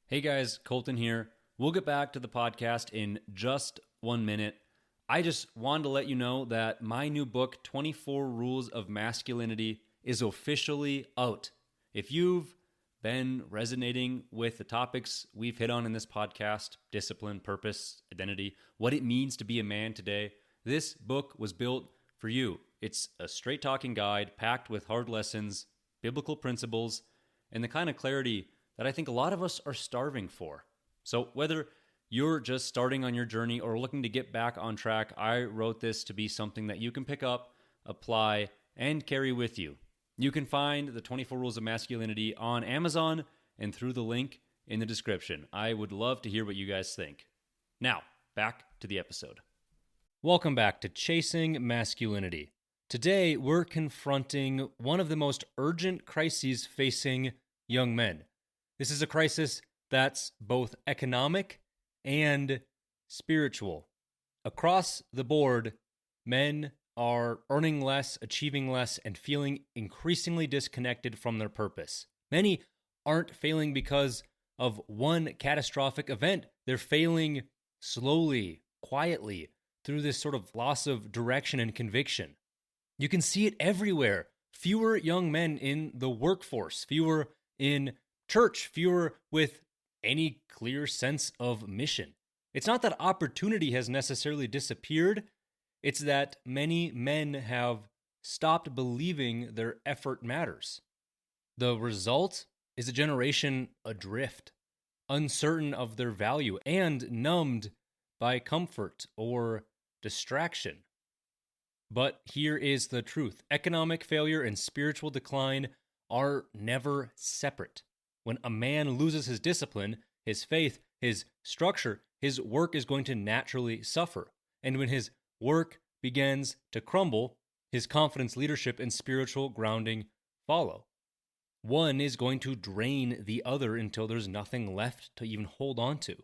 Hey guys, Colton here. We'll get back to the podcast in just 1 minute. I just wanted to let you know that my new book, 24 Rules of Masculinity, is officially out. If you've been resonating with the topics we've hit on in this podcast, discipline, purpose, identity, what it means to be a man today, this book was built for you. It's a straight talking guide packed with hard lessons, biblical principles, and the kind of clarity that I think a lot of us are starving for. So whether you're just starting on your journey or looking to get back on track, I wrote this to be something that you can pick up, apply, and carry with you. You can find the 24 Rules of Masculinity on Amazon and through the link in the description. I would love to hear what you guys think. Now, back to the episode. Welcome back to Chasing Masculinity. Today, we're confronting one of the most urgent crises facing young men. This is a crisis that's both economic and spiritual. Across the board, men are earning less, achieving less, and feeling increasingly disconnected from their purpose. Many aren't failing because of one catastrophic event. They're failing slowly, quietly, through this sort of loss of direction and conviction. You can see it everywhere. Fewer young men in the workforce, fewer in church, fewer with any clear sense of mission. It's not that opportunity has necessarily disappeared. It's that many men have stopped believing their effort matters. The result is a generation adrift, uncertain of their value, and numbed by comfort or distraction. But here is the truth. Economic failure and spiritual decline are never separate. When a man loses his discipline, his faith, his structure, his work is going to naturally suffer. And when his work begins to crumble, his confidence, leadership, and spiritual grounding follow. One is going to drain the other until there's nothing left to even hold on to.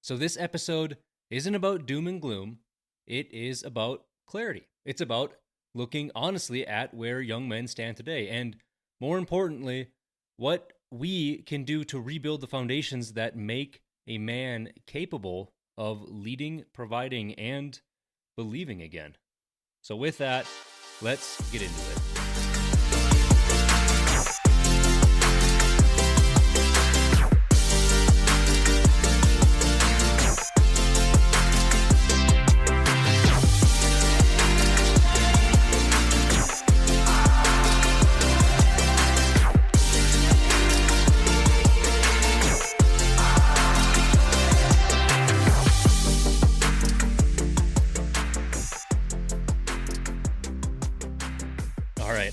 So this episode isn't about doom and gloom. It is about clarity. It's about looking honestly at where young men stand today. And more importantly, what we can do to rebuild the foundations that make a man capable of leading, providing, and believing again. So with that, let's get into it.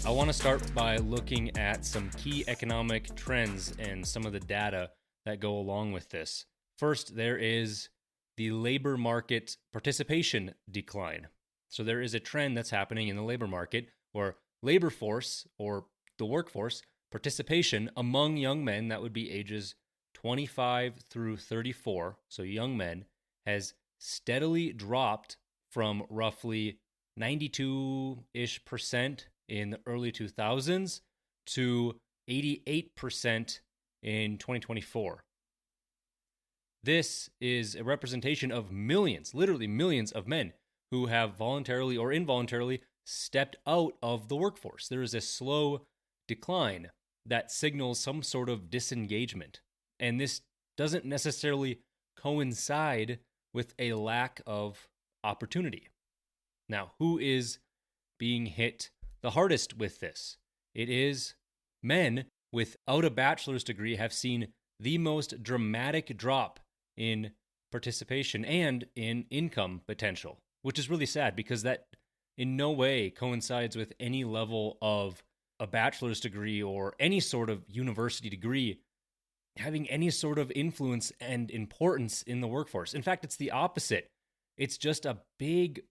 I want to start by looking at some key economic trends and some of the data that go along with this. First, there is the labor market participation decline. So there is a trend that's happening in the labor market where labor force or the workforce participation among young men, that would be ages 25 through 34, so young men, has steadily dropped from roughly 92-ish% in the early 2000s to 88% in 2024. This is a representation of millions, literally millions of men who have voluntarily or involuntarily stepped out of the workforce. There is a slow decline that signals some sort of disengagement. And this doesn't necessarily coincide with a lack of opportunity. Now, who is being hit the hardest with this? It is men without a bachelor's degree have seen the most dramatic drop in participation and in income potential, which is really sad because that in no way coincides with any level of a bachelor's degree or any sort of university degree having any sort of influence and importance in the workforce. In fact, it's the opposite. It's just a big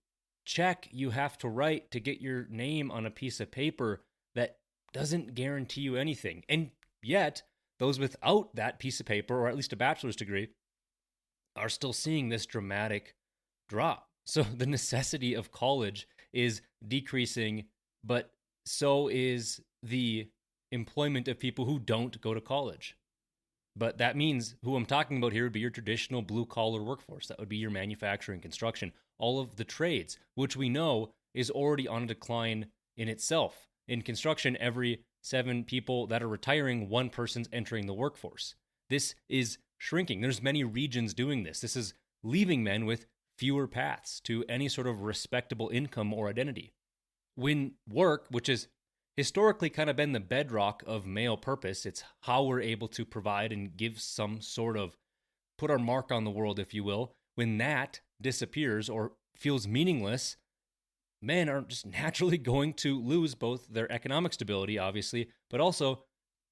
check you have to write to get your name on a piece of paper that doesn't guarantee you anything. And yet, those without that piece of paper, or at least a bachelor's degree, are still seeing this dramatic drop. So the necessity of college is decreasing, but so is the employment of people who don't go to college. But that means who I'm talking about here would be your traditional blue-collar workforce. That would be your manufacturing, construction, all of the trades, which we know is already on a decline in itself. In construction, every 7 people that are retiring, 1 person's entering the workforce. This is shrinking. There's many regions doing this. This is leaving men with fewer paths to any sort of respectable income or identity. When work, which is historically kind of been the bedrock of male purpose, it's how we're able to provide and give some sort of put our mark on the world, if you will. When that disappears or feels meaningless, men are just naturally going to lose both their economic stability, obviously, but also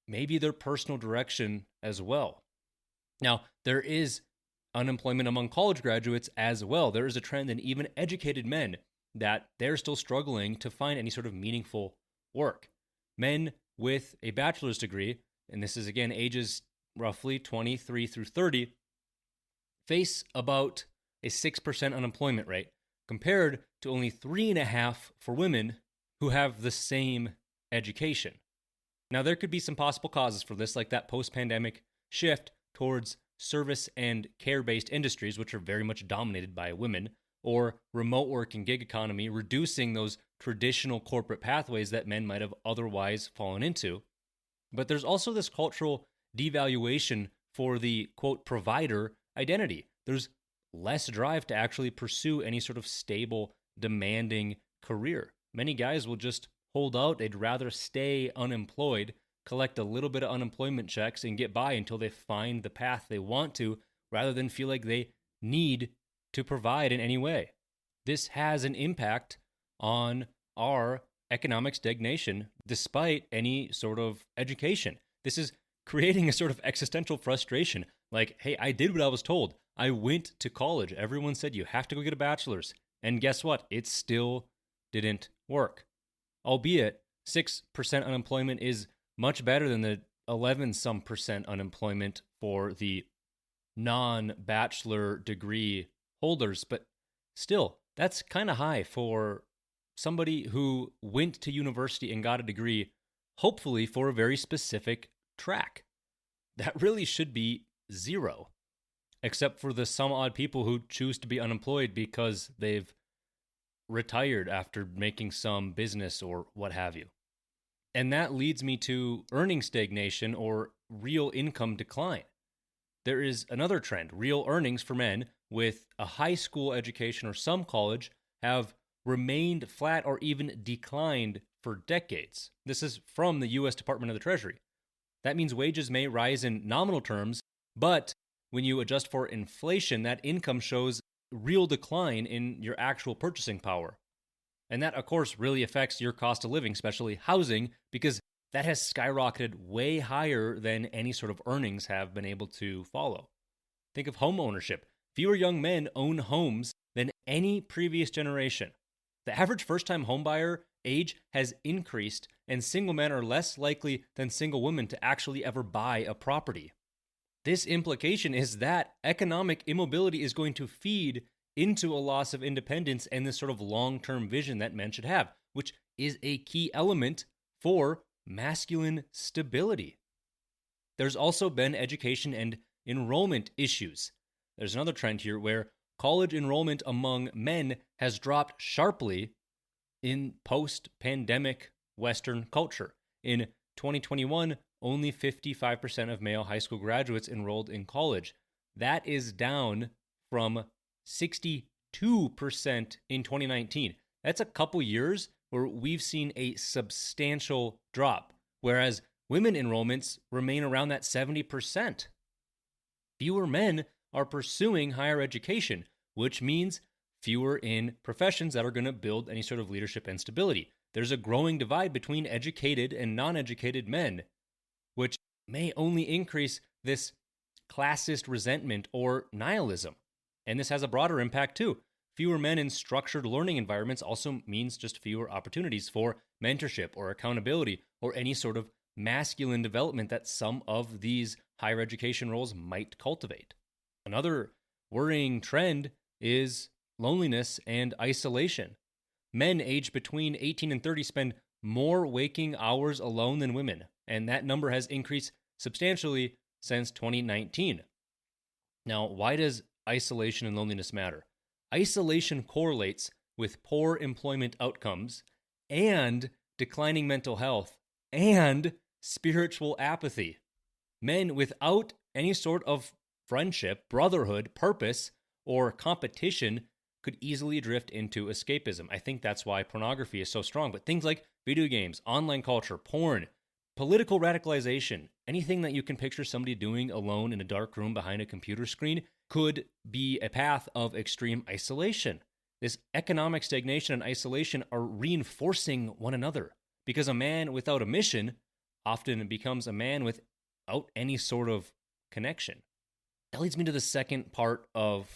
maybe their personal direction as well. Now, there is unemployment among college graduates as well. There is a trend in even educated men that they're still struggling to find any sort of meaningful work. Men with a bachelor's degree, and this is again ages roughly 23 through 30, face about a 6% unemployment rate compared to only 3.5% for women who have the same education. Now, there could be some possible causes for this, like that post-pandemic shift towards service and care-based industries, which are very much dominated by women, or remote work and gig economy, reducing those traditional corporate pathways that men might have otherwise fallen into. But there's also this cultural devaluation for the, quote, provider identity. There's less drive to actually pursue any sort of stable, demanding career. Many guys will just hold out. They'd rather stay unemployed, collect a little bit of unemployment checks, and get by until they find the path they want to, rather than feel like they need to provide in any way. This has an impact on our economic stagnation despite any sort of education. This is creating a sort of existential frustration. Like, hey, I did what I was told. I went to college. Everyone said you have to go get a bachelor's. And guess what? It still didn't work. Albeit 6% unemployment is much better than the 11% unemployment for the non-bachelor degree holders, but still, that's kind of high for somebody who went to university and got a degree, hopefully for a very specific track. That really should be 0, except for the some odd people who choose to be unemployed because they've retired after making some business or what have you. And that leads me to earning stagnation or real income decline. There is another trend. Real earnings for men with a high school education or some college have remained flat or even declined for decades. This is from the U.S. Department of the Treasury. That means wages may rise in nominal terms, but when you adjust for inflation, that income shows real decline in your actual purchasing power. And that, of course, really affects your cost of living, especially housing, because that has skyrocketed way higher than any sort of earnings have been able to follow. Think of home ownership. Fewer young men own homes than any previous generation. The average first-time homebuyer age has increased, and single men are less likely than single women to actually ever buy a property. This implication is that economic immobility is going to feed into a loss of independence and this sort of long-term vision that men should have, which is a key element for masculine stability. There's also been education and enrollment issues. There's another trend here where college enrollment among men has dropped sharply in post-pandemic Western culture. In 2021, only 55% of male high school graduates enrolled in college. That is down from 62% in 2019. That's a couple years where we've seen a substantial drop, whereas women enrollments remain around that 70%. Fewer men are pursuing higher education, which means fewer in professions that are going to build any sort of leadership and stability. There's a growing divide between educated and non-educated men, which may only increase this classist resentment or nihilism. And this has a broader impact too. Fewer men in structured learning environments also means just fewer opportunities for mentorship or accountability or any sort of masculine development that some of these higher education roles might cultivate. Another worrying trend is loneliness and isolation. Men aged between 18 and 30 spend more waking hours alone than women, and that number has increased substantially since 2019. Now, why does isolation and loneliness matter? Isolation correlates with poor employment outcomes and declining mental health and spiritual apathy. Men without any sort of friendship, brotherhood, purpose, or competition could easily drift into escapism. I think that's why pornography is so strong. But things like video games, online culture, porn, political radicalization, anything that you can picture somebody doing alone in a dark room behind a computer screen could be a path of extreme isolation. This economic stagnation and isolation are reinforcing one another because a man without a mission often becomes a man without any sort of connection. That leads me to the second part of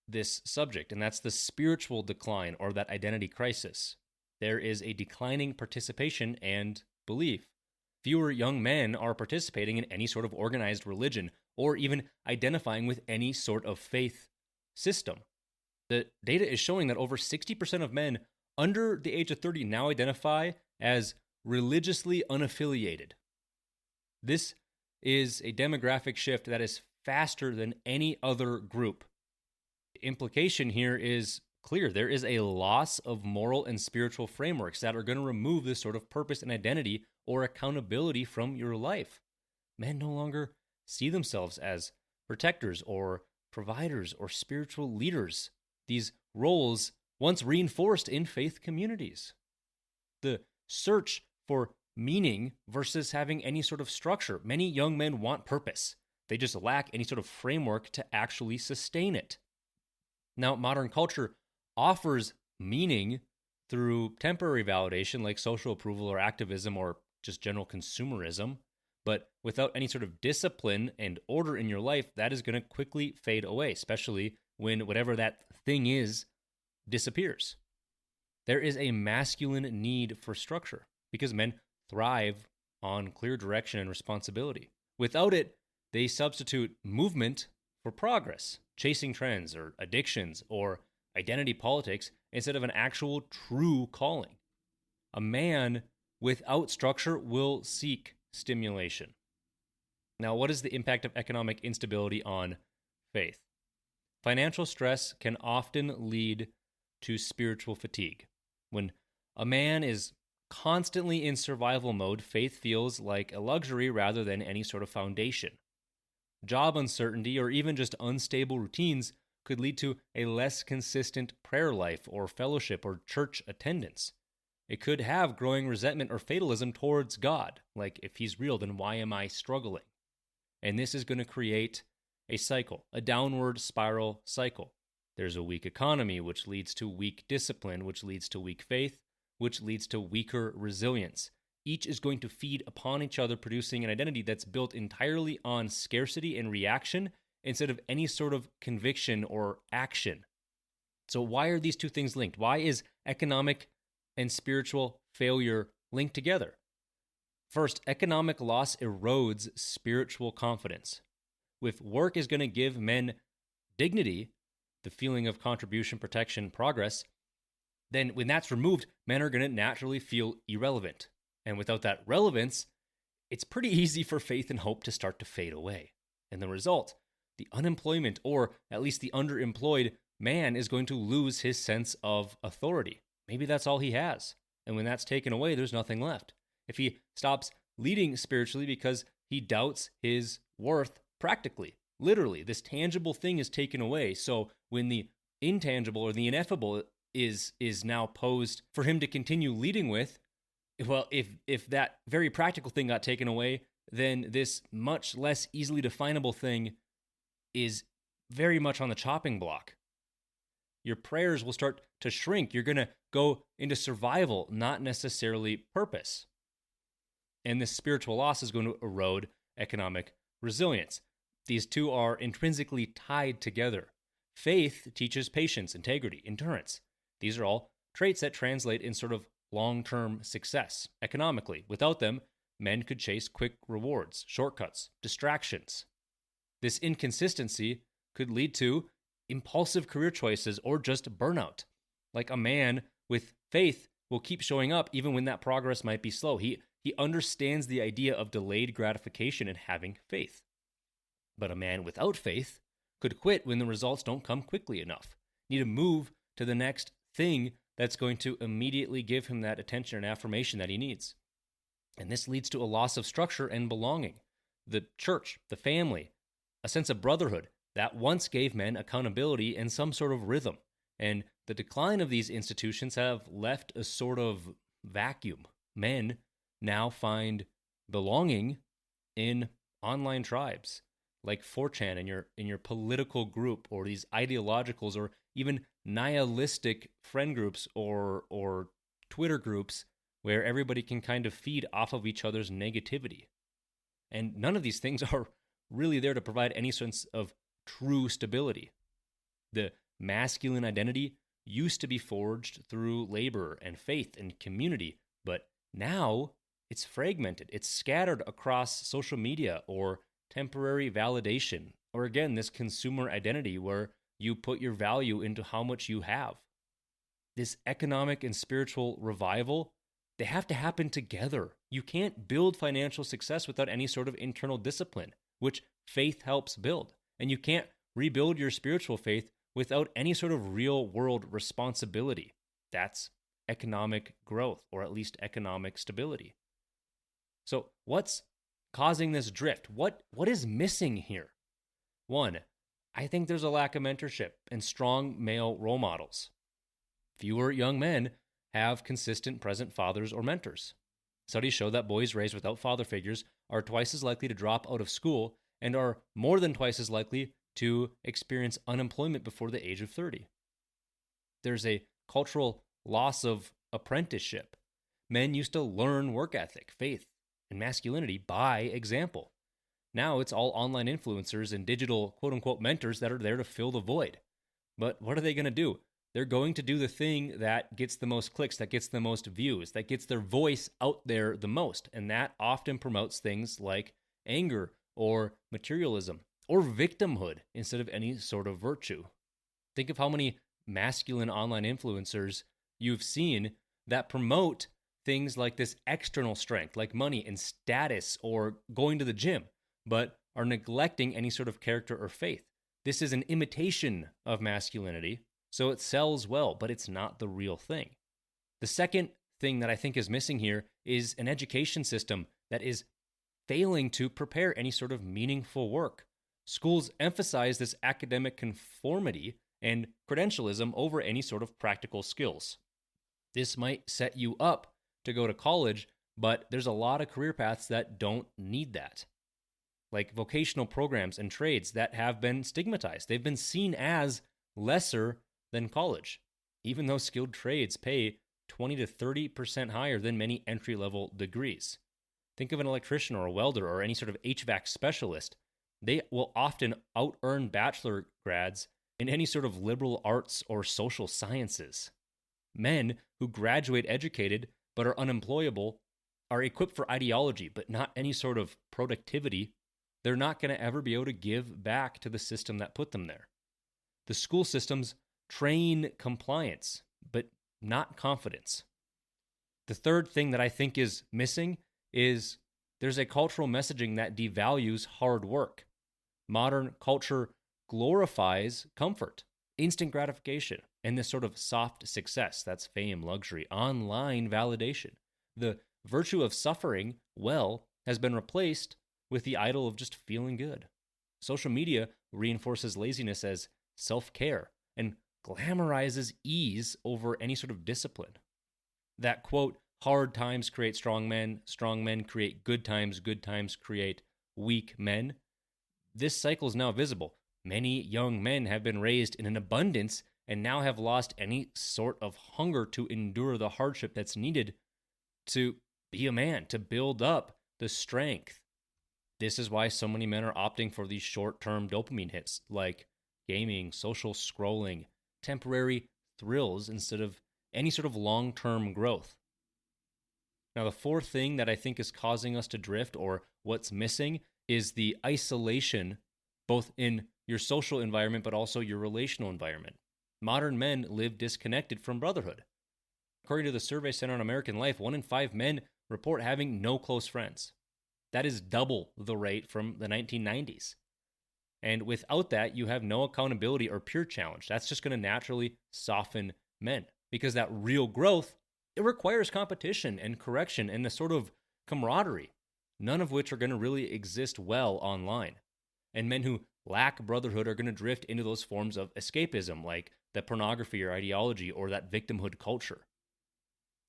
this subject, and that's the spiritual decline or that identity crisis. There is a declining participation and belief. Fewer young men are participating in any sort of organized religion or even identifying with any sort of faith system. The data is showing that over 60% of men under the age of 30 now identify as religiously unaffiliated. This is a demographic shift that is faster than any other group. The implication here is clear. There is a loss of moral and spiritual frameworks that are going to remove this sort of purpose and identity or accountability from your life. Men no longer see themselves as protectors or providers or spiritual leaders. These roles once reinforced in faith communities. The search for meaning versus having any sort of structure. Many young men want purpose. They just lack any sort of framework to actually sustain it. Now, modern culture offers meaning through temporary validation like social approval or activism or just general consumerism, but without any sort of discipline and order in your life, that is going to quickly fade away, especially when whatever that thing is disappears. There is a masculine need for structure because men thrive on clear direction and responsibility. Without it, they substitute movement for progress, chasing trends or addictions or identity politics instead of an actual true calling. A man without structure will seek stimulation. Now, what is the impact of economic instability on faith? Financial stress can often lead to spiritual fatigue. When a man is constantly in survival mode, faith feels like a luxury rather than any sort of foundation. Job uncertainty or even just unstable routines could lead to a less consistent prayer life or fellowship or church attendance. It could have growing resentment or fatalism towards God, like if he's real, then why am I struggling? And this is going to create a cycle, a downward spiral cycle. There's a weak economy, which leads to weak discipline, which leads to weak faith, which leads to weaker resilience. Each is going to feed upon each other, producing an identity that's built entirely on scarcity and reaction instead of any sort of conviction or action. So why are these two things linked? Why is economic and spiritual failure linked together? First, economic loss erodes spiritual confidence. If work is going to give men dignity, the feeling of contribution, protection, progress, then when that's removed, men are going to naturally feel irrelevant. And without that relevance, it's pretty easy for faith and hope to start to fade away. And the result, the unemployment or at least the underemployed man is going to lose his sense of authority. Maybe that's all he has. And when that's taken away, there's nothing left. If he stops leading spiritually because he doubts his worth practically, literally, this tangible thing is taken away. So when the intangible or the ineffable is now posed for him to continue leading with, well, if that very practical thing got taken away, then this much less easily definable thing is very much on the chopping block. Your prayers will start to shrink. You're going to go into survival, not necessarily purpose. And this spiritual loss is going to erode economic resilience. These two are intrinsically tied together. Faith teaches patience, integrity, endurance. These are all traits that translate in sort of long-term success economically. Without them, men could chase quick rewards, shortcuts, distractions. This inconsistency could lead to impulsive career choices or just burnout. Like a man with faith will keep showing up even when that progress might be slow. He understands the idea of delayed gratification and having faith. But a man without faith could quit when the results don't come quickly enough. Need to move to the next thing that's going to immediately give him that attention and affirmation that he needs. And this leads to a loss of structure and belonging. The church, the family, a sense of brotherhood that once gave men accountability and some sort of rhythm. And the decline of these institutions have left a sort of vacuum. Men now find belonging in online tribes like 4chan in your political group, or these ideologicals, or even nihilistic friend groups or Twitter groups where everybody can kind of feed off of each other's negativity. And none of these things are really there to provide any sense of true stability. The masculine identity used to be forged through labor and faith and community, but now it's fragmented. It's scattered across social media or temporary validation, or again, this consumer identity where you put your value into how much you have. This economic and spiritual revival, they have to happen together. You can't build financial success without any sort of internal discipline, which faith helps build. And you can't rebuild your spiritual faith without any sort of real world responsibility. That's economic growth, or at least economic stability. So what's causing this drift? What is missing here? One, I think there's a lack of mentorship and strong male role models. Fewer young men have consistent present fathers or mentors. Studies show that boys raised without father figures are twice as likely to drop out of school and are more than twice as likely to experience unemployment before the age of 30. There's a cultural loss of apprenticeship. Men used to learn work ethic, faith, and masculinity by example. Now it's all online influencers and digital quote-unquote mentors that are there to fill the void. But what are they going to do? They're going to do the thing that gets the most clicks, that gets the most views, that gets their voice out there the most. And that often promotes things like anger or materialism or victimhood instead of any sort of virtue. Think of how many masculine online influencers you've seen that promote things like this external strength, like money and status or going to the gym, but are neglecting any sort of character or faith. This is an imitation of masculinity, so it sells well, but it's not the real thing. The second thing that I think is missing here is an education system that is failing to prepare any sort of meaningful work. Schools emphasize this academic conformity and credentialism over any sort of practical skills. This might set you up to go to college, but there's a lot of career paths that don't need that. Like vocational programs and trades that have been stigmatized. They've been seen as lesser than college, even though skilled trades pay 20 to 30% higher than many entry-level degrees. Think of an electrician or a welder or any sort of HVAC specialist. They will often out-earn bachelor grads in any sort of liberal arts or social sciences. Men who graduate educated but are unemployable are equipped for ideology, but not any sort of productivity. They're not going to ever be able to give back to the system that put them there. The school systems train compliance, but not confidence. The third thing that I think is missing is there's a cultural messaging that devalues hard work. Modern culture glorifies comfort, instant gratification, and this sort of soft success. That's fame, luxury, online validation. The virtue of suffering well has been replaced with the idol of just feeling good. Social media reinforces laziness as self-care and glamorizes ease over any sort of discipline. That quote, hard times create strong men create good times create weak men. This cycle is now visible. Many young men have been raised in an abundance and now have lost any sort of hunger to endure the hardship that's needed to be a man, to build up the strength. This is why so many men are opting for these short-term dopamine hits like gaming, social scrolling, temporary thrills instead of any sort of long-term growth. Now, the fourth thing that I think is causing us to drift, or what's missing, is the isolation, both in your social environment but also your relational environment. Modern men live disconnected from brotherhood. According to the Survey Center on American Life, 1 in 5 men report having no close friends. That is double the rate from the 1990s. And without that, you have no accountability or peer challenge. That's just going to naturally soften men because that real growth, it requires competition and correction and a sort of camaraderie, none of which are going to really exist well online. And men who lack brotherhood are going to drift into those forms of escapism, like the pornography or ideology or that victimhood culture.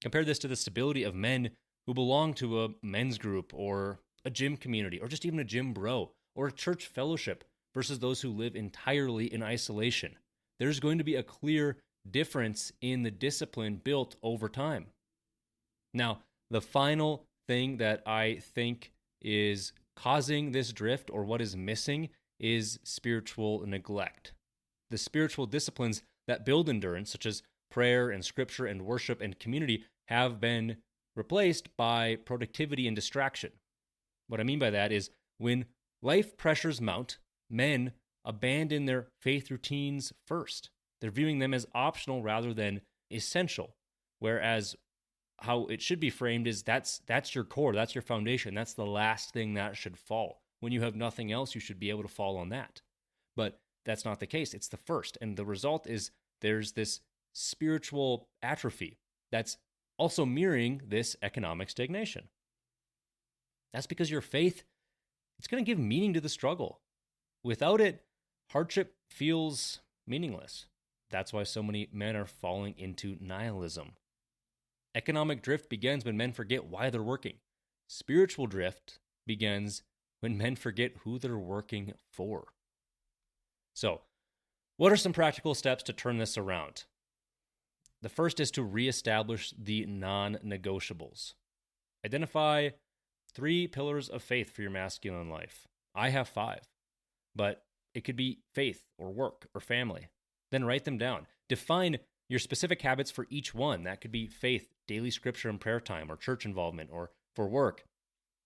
Compare this to the stability of men who belong to a men's group or a gym community or just even a gym bro or a church fellowship versus those who live entirely in isolation. There's going to be a clear difference in the discipline built over time. Now, the final thing that I think is causing this drift or what is missing is spiritual neglect. The spiritual disciplines that build endurance, such as prayer and scripture and worship and community, have been replaced by productivity and distraction. What I mean by that is when life pressures mount, men abandon their faith routines first. They're viewing them as optional rather than essential. Whereas how it should be framed is that's your core, that's your foundation, that's the last thing that should fall. When you have nothing else, you should be able to fall on that. But that's not the case. It's the first. And the result is there's this spiritual atrophy that's also mirroring this economic stagnation. That's because your faith, it's going to give meaning to the struggle. Without it, hardship feels meaningless. That's why so many men are falling into nihilism. Economic drift begins when men forget why they're working. Spiritual drift begins when men forget who they're working for. So, what are some practical steps to turn this around? The first is to reestablish the non-negotiables. Identify 3 pillars of faith for your masculine life. I have 5, but it could be faith or work or family. Then write them down. Define your specific habits for each one. That could be faith, daily scripture and prayer time, or church involvement, or for work,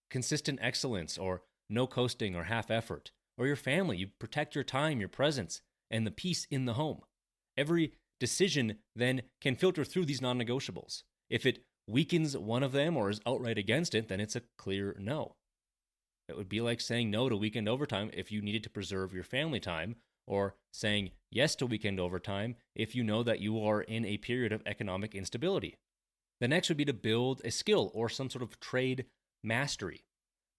consistent excellence, or no coasting or half effort. Or your family, you protect your time, your presence, and the peace in the home. Every decision then can filter through these non-negotiables. If it weakens one of them or is outright against it, then it's a clear no. It would be like saying no to weekend overtime if you needed to preserve your family time, or saying yes to weekend overtime if you know that you are in a period of economic instability. The next would be to build a skill or some sort of trade mastery.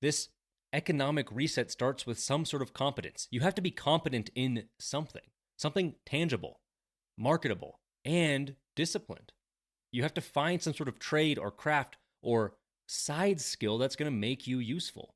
This economic reset starts with some sort of competence. You have to be competent in something tangible, marketable, and disciplined. You have to find some sort of trade or craft or side skill that's going to make you useful.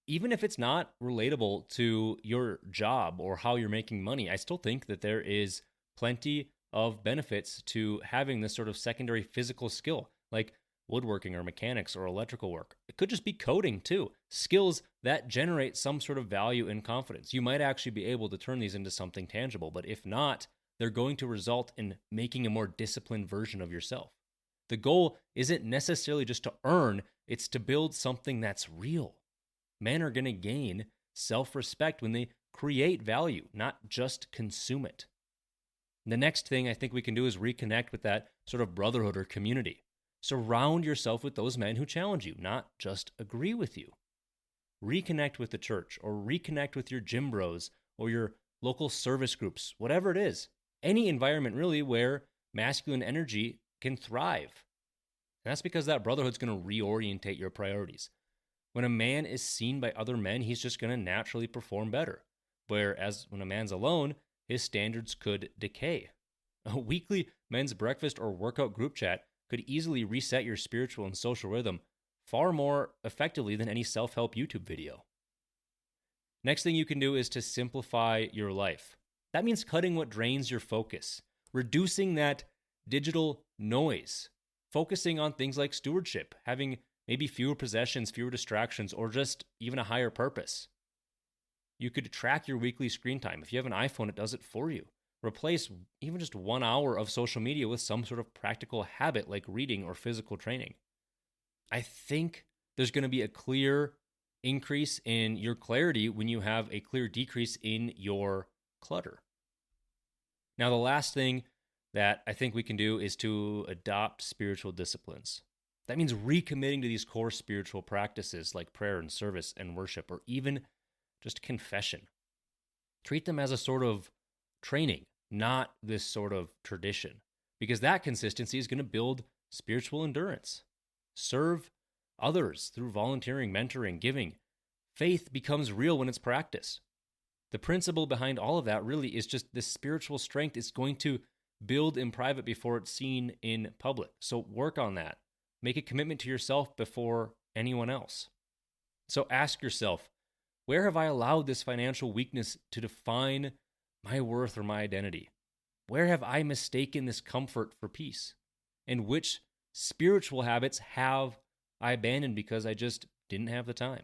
Even if it's not relatable to your job or how you're making money, I still think that there is plenty of benefits to having this sort of secondary physical skill, like woodworking or mechanics or electrical work. It could just be coding too. Skills that generate some sort of value and confidence. You might actually be able to turn these into something tangible, but if not, they're going to result in making a more disciplined version of yourself. The goal isn't necessarily just to earn, it's to build something that's real. Men are going to gain self-respect when they create value, not just consume it. The next thing I think we can do is reconnect with that sort of brotherhood or community. Surround yourself with those men who challenge you, not just agree with you. Reconnect with the church or reconnect with your gym bros or your local service groups, whatever it is. Any environment really where masculine energy can thrive. And that's because that brotherhood's going to reorientate your priorities. When a man is seen by other men, he's just going to naturally perform better. Whereas when a man's alone, his standards could decay. A weekly men's breakfast or workout group chat could easily reset your spiritual and social rhythm far more effectively than any self-help YouTube video. Next thing you can do is to simplify your life. That means cutting what drains your focus, reducing that digital noise, focusing on things like stewardship, having maybe fewer possessions, fewer distractions, or just even a higher purpose. You could track your weekly screen time. If you have an iPhone, it does it for you. Replace even just 1 hour of social media with some sort of practical habit like reading or physical training. I think there's going to be a clear increase in your clarity when you have a clear decrease in your clutter. Now, the last thing that I think we can do is to adopt spiritual disciplines. That means recommitting to these core spiritual practices like prayer and service and worship, or even just confession. Treat them as a sort of training, not this sort of tradition, because that consistency is going to build spiritual endurance. Serve others through volunteering, mentoring, giving. Faith becomes real when it's practiced. The principle behind all of that really is just this spiritual strength is going to build in private before it's seen in public. So work on that. Make a commitment to yourself before anyone else. So ask yourself, where have I allowed this financial weakness to define my worth or my identity? Where have I mistaken this comfort for peace? And which spiritual habits have I abandoned because I just didn't have the time?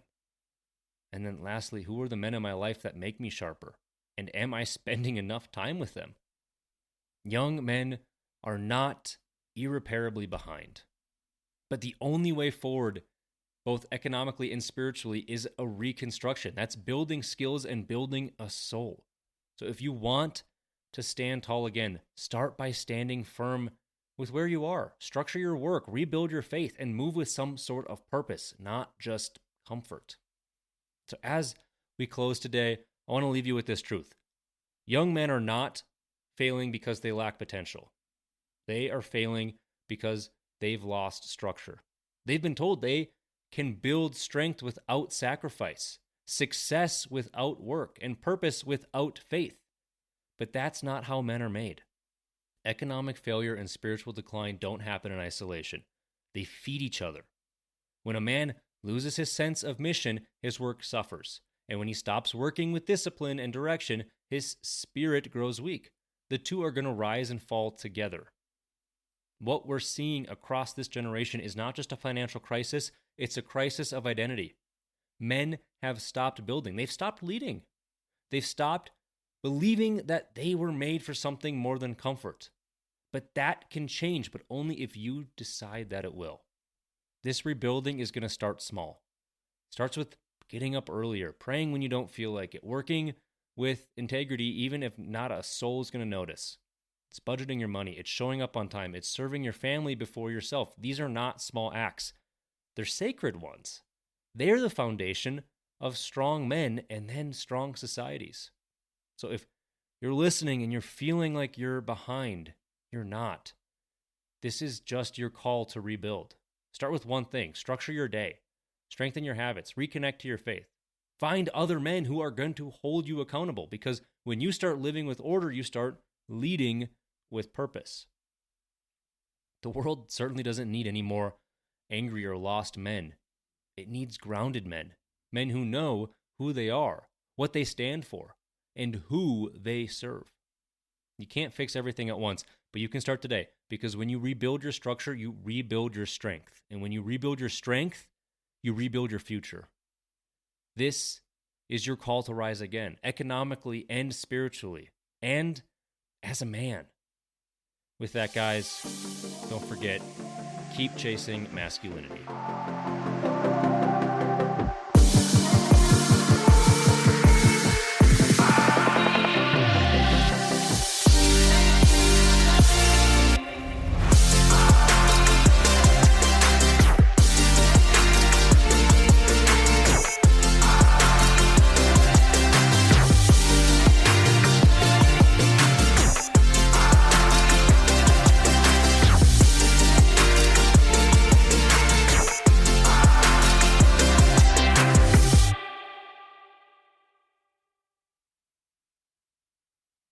And then lastly, who are the men in my life that make me sharper? And am I spending enough time with them? Young men are not irreparably behind. But the only way forward, both economically and spiritually, is a reconstruction. That's building skills and building a soul. So if you want to stand tall again, start by standing firm with where you are. Structure your work, rebuild your faith, and move with some sort of purpose, not just comfort. So as we close today, I want to leave you with this truth. Young men are not failing because they lack potential. They are failing because they've lost structure. They've been told they can build strength without sacrifice, success without work, and purpose without faith. But that's not how men are made. Economic failure and spiritual decline don't happen in isolation. They feed each other. When a man loses his sense of mission, his work suffers. And when he stops working with discipline and direction, his spirit grows weak. The two are going to rise and fall together. What we're seeing across this generation is not just a financial crisis, it's a crisis of identity. Men have stopped building. They've stopped leading. They've stopped believing that they were made for something more than comfort. But that can change, but only if you decide that it will. This rebuilding is going to start small. It starts with getting up earlier, praying when you don't feel like it, working with integrity even if not a soul is going to notice. It's budgeting your money. It's showing up on time. It's serving your family before yourself. These are not small acts. They're sacred ones. They're the foundation of strong men and then strong societies. So if you're listening and you're feeling like you're behind, you're not. This is just your call to rebuild. Start with one thing. Structure your day. Strengthen your habits. Reconnect to your faith. Find other men who are going to hold you accountable, because when you start living with order, you start leading with purpose. The world certainly doesn't need any more angry or lost men. It needs grounded men. Men who know who they are, what they stand for, and who they serve. You can't fix everything at once, but you can start today, because when you rebuild your structure, you rebuild your strength. And when you rebuild your strength, you rebuild your future. This is your call to rise again, economically and spiritually, and as a man. With that, guys, don't forget, keep chasing masculinity.